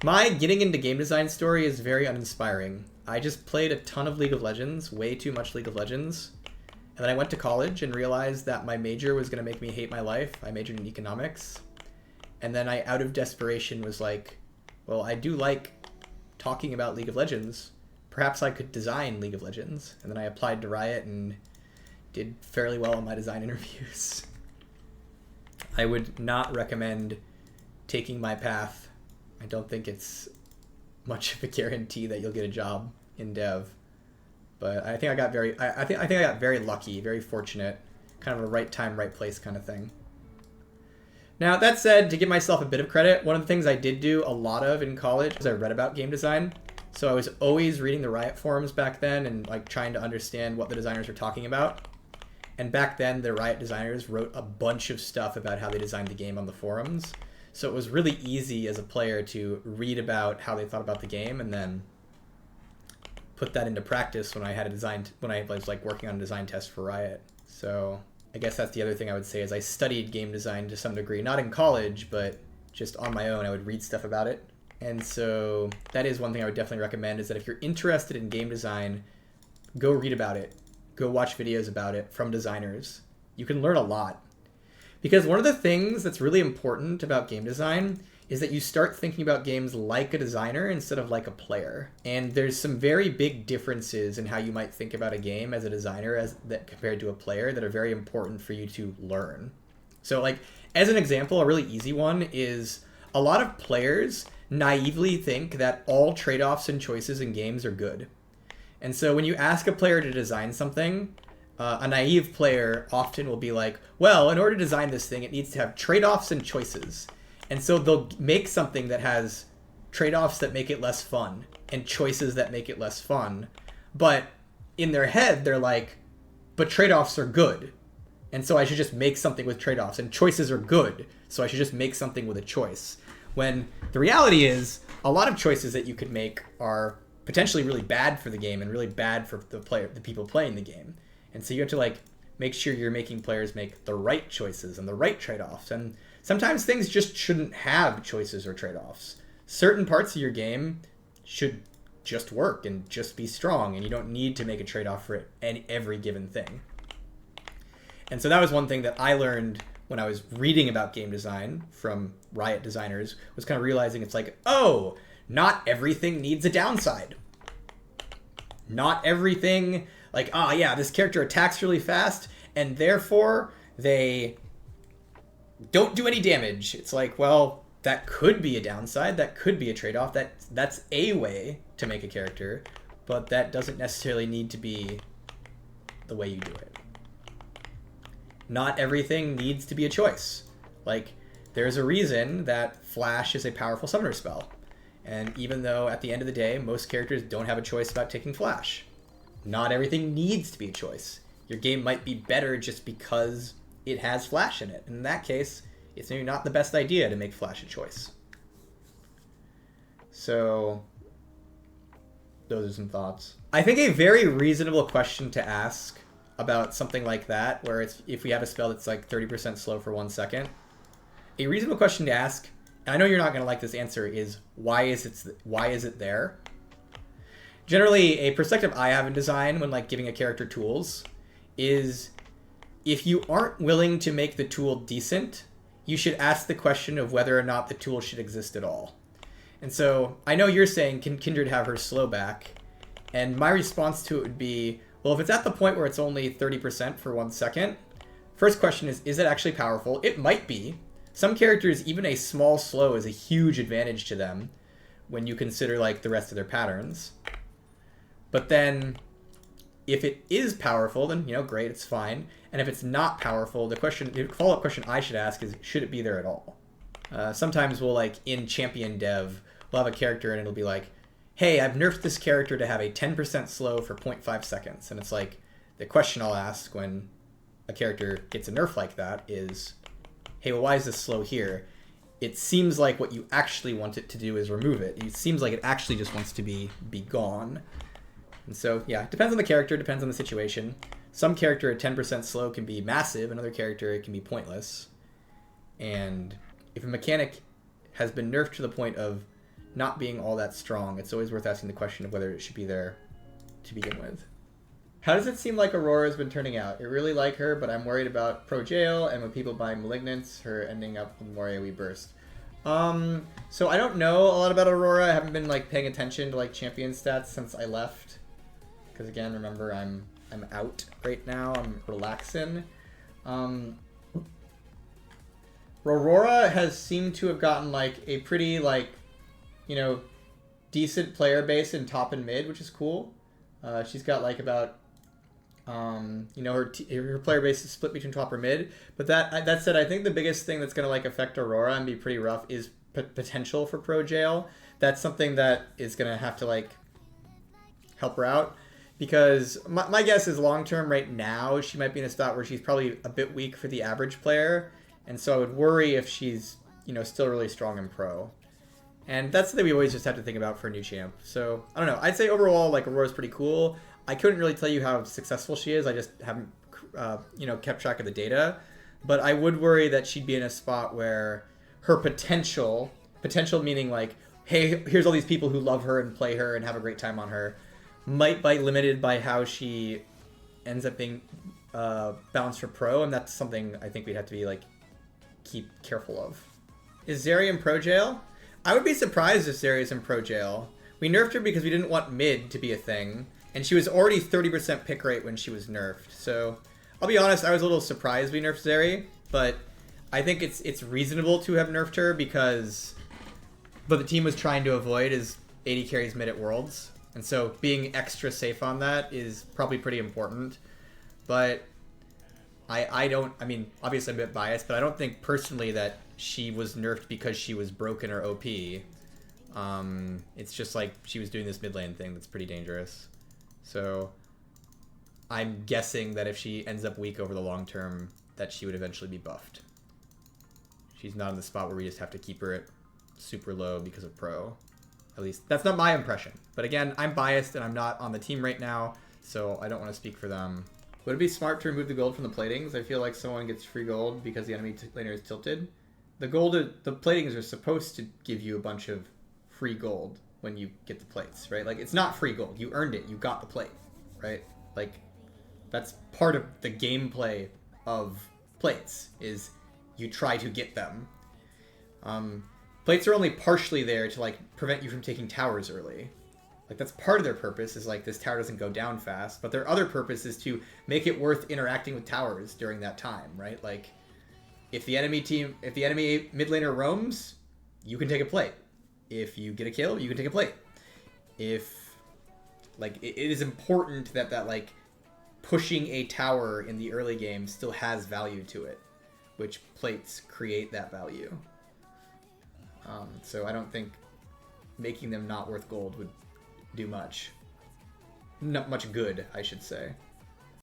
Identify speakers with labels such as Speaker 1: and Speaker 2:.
Speaker 1: My getting into game design story is very uninspiring. I just played a ton of League of Legends, way too much League of Legends. And then I went to college and realized that my major was going to make me hate my life. I majored in economics. And then I, out of desperation, was like, well, I do like talking about League of Legends. Perhaps I could design League of Legends. And then I applied to Riot and did fairly well in my design interviews. I would not recommend taking my path. I don't think it's much of a guarantee that you'll get a job in dev. But I think I got very I think I got very lucky, very fortunate, kind of a right time, right place kind of thing. Now, that said, to give myself a bit of credit, one of the things I did do a lot of in college was I read about game design. So I was always reading the Riot forums back then and like trying to understand what the designers were talking about. And back then, the Riot designers wrote a bunch of stuff about how they designed the game on the forums. So it was really easy as a player to read about how they thought about the game and then put that into practice when I had when I was like working on a design test for Riot. So I guess that's the other thing I would say is I studied game design to some degree, not in college, but just on my own. I would read stuff about it. And so that is one thing I would definitely recommend, is that if you're interested in game design, go read about it. Go watch videos about it from designers. You can learn a lot. Because one of the things that's really important about game design is that you start thinking about games like a designer instead of like a player. And there's some very big differences in how you might think about a game as a designer compared to a player that are very important for you to learn. So like, as an example, a really easy one is a lot of players naively think that all trade-offs and choices in games are good. And so when you ask a player to design something, a naive player often will be like, well, in order to design this thing, it needs to have trade-offs and choices. And so they'll make something that has trade-offs that make it less fun and choices that make it less fun. But in their head, they're like, but trade-offs are good. And so I should just make something with trade-offs. And choices are good, so I should just make something with a choice. When the reality is, a lot of choices that you could make are potentially really bad for the game and really bad for the people playing the game. And so you have to like make sure you're making players make the right choices and the right trade-offs. And sometimes things just shouldn't have choices or trade-offs. Certain parts of your game should just work and just be strong, and you don't need to make a trade-off for every given thing. And so that was one thing that I learned when I was reading about game design from Riot designers, was kind of realizing it's like, oh, not everything needs a downside. Not everything, like, oh yeah, this character attacks really fast, and therefore they don't do any damage. It's like, well, that could be a downside, that could be a trade-off, that's a way to make a character, but that doesn't necessarily need to be the way you do it. Not everything needs to be a choice. Like, there's a reason that Flash is a powerful summoner spell. And even though at the end of the day, most characters don't have a choice about taking Flash, not everything needs to be a choice. Your game might be better just because it has Flash in it. In that case, it's maybe not the best idea to make Flash a choice. So, those are some thoughts. I think a very reasonable question to ask about something like that, where it's if we have a spell that's like 30% slow for 1 second, a reasonable question to ask, and I know you're not going to like this answer, is why is it there? Generally, a perspective I have in design when like giving a character tools is, if you aren't willing to make the tool decent, you should ask the question of whether or not the tool should exist at all. And so I know you're saying, can Kindred have her slow back? And my response to it would be, well, if it's at the point where it's only 30% for 1 second, first question is it actually powerful? It might be. Some characters, even a small slow is a huge advantage to them when you consider like the rest of their patterns. But then if it is powerful, then, you know, great, it's fine. And if it's not powerful, the follow-up question I should ask is, should it be there at all? Sometimes we'll, like, in champion dev, we'll have a character and it'll be like, hey, I've nerfed this character to have a 10% slow for 0.5 seconds. And it's like, the question I'll ask when a character gets a nerf like that is, hey, well, why is this slow here? It seems like what you actually want it to do is remove it. It seems like it actually just wants to be gone. And so, yeah, it depends on the character, depends on the situation. Some character at 10% slow can be massive, another character it can be pointless. And if a mechanic has been nerfed to the point of not being all that strong, it's always worth asking the question of whether it should be there to begin with. How does it seem like Aurora's been turning out? I really like her, but I'm worried about Pro Jail and with people buying Malignants, her ending up with more AoE burst. So I don't know a lot about Aurora. I haven't been like paying attention to like champion stats since I left. Because again, remember I'm out right now. I'm relaxing. Aurora has seemed to have gotten like a pretty like, you know, decent player base in top and mid, which is cool. She's got like about, you know, her player base is split between top or mid. But that said, I think the biggest thing that's going to like affect Aurora and be pretty rough is potential for Pro Jail. That's something that is going to have to like help her out. Because my guess is long term right now, she might be in a spot where she's probably a bit weak for the average player. And so I would worry if she's, you know, still really strong in pro. And that's something we always just have to think about for a new champ. So, I don't know. I'd say overall, like, Aurora's pretty cool. I couldn't really tell you how successful she is. I just haven't, you know, kept track of the data. But I would worry that she'd be in a spot where her potential meaning like, hey, here's all these people who love her and play her and have a great time on her, might be limited by how she ends up being balanced for pro. And that's something I think we'd have to be, like, keep careful of. Is ZERI in Pro Jail? I would be surprised if ZERI is in Pro Jail. We nerfed her because we didn't want mid to be a thing, and she was already 30% pick rate when she was nerfed. So I'll be honest, I was a little surprised we nerfed ZERI, but I think it's reasonable to have nerfed her because what the team was trying to avoid is 80 carries mid at Worlds, and so being extra safe on that is probably pretty important. But I mean, obviously I'm a bit biased, but I don't think personally that she was nerfed because she was broken or OP. It's just like she was doing this mid lane thing that's pretty dangerous. So I'm guessing that if she ends up weak over the long term, that she would eventually be buffed. She's not in the spot where we just have to keep her at super low because of pro. At least that's not my impression. But again, I'm biased and I'm not on the team right now, so I don't want to speak for them. Would it be smart to remove the gold from the platings? I feel like someone gets free gold because the enemy laner is tilted. The platings are supposed to give you a bunch of free gold when you get the plates, right? Like, it's not free gold. You earned it. You got the plate, right? Like, that's part of the gameplay of plates, is you try to get them. Plates are only partially there to, like, prevent you from taking towers early. Like, that's part of their purpose, is like, this tower doesn't go down fast, but their other purpose is to make it worth interacting with towers during that time, right? Like, if the enemy mid laner roams, you can take a plate. If you get a kill, you can take a plate. If, like, it is important that like, pushing a tower in the early game still has value to it, which plates create that value. So I don't think making them not worth gold would do much. Not much good, I should say.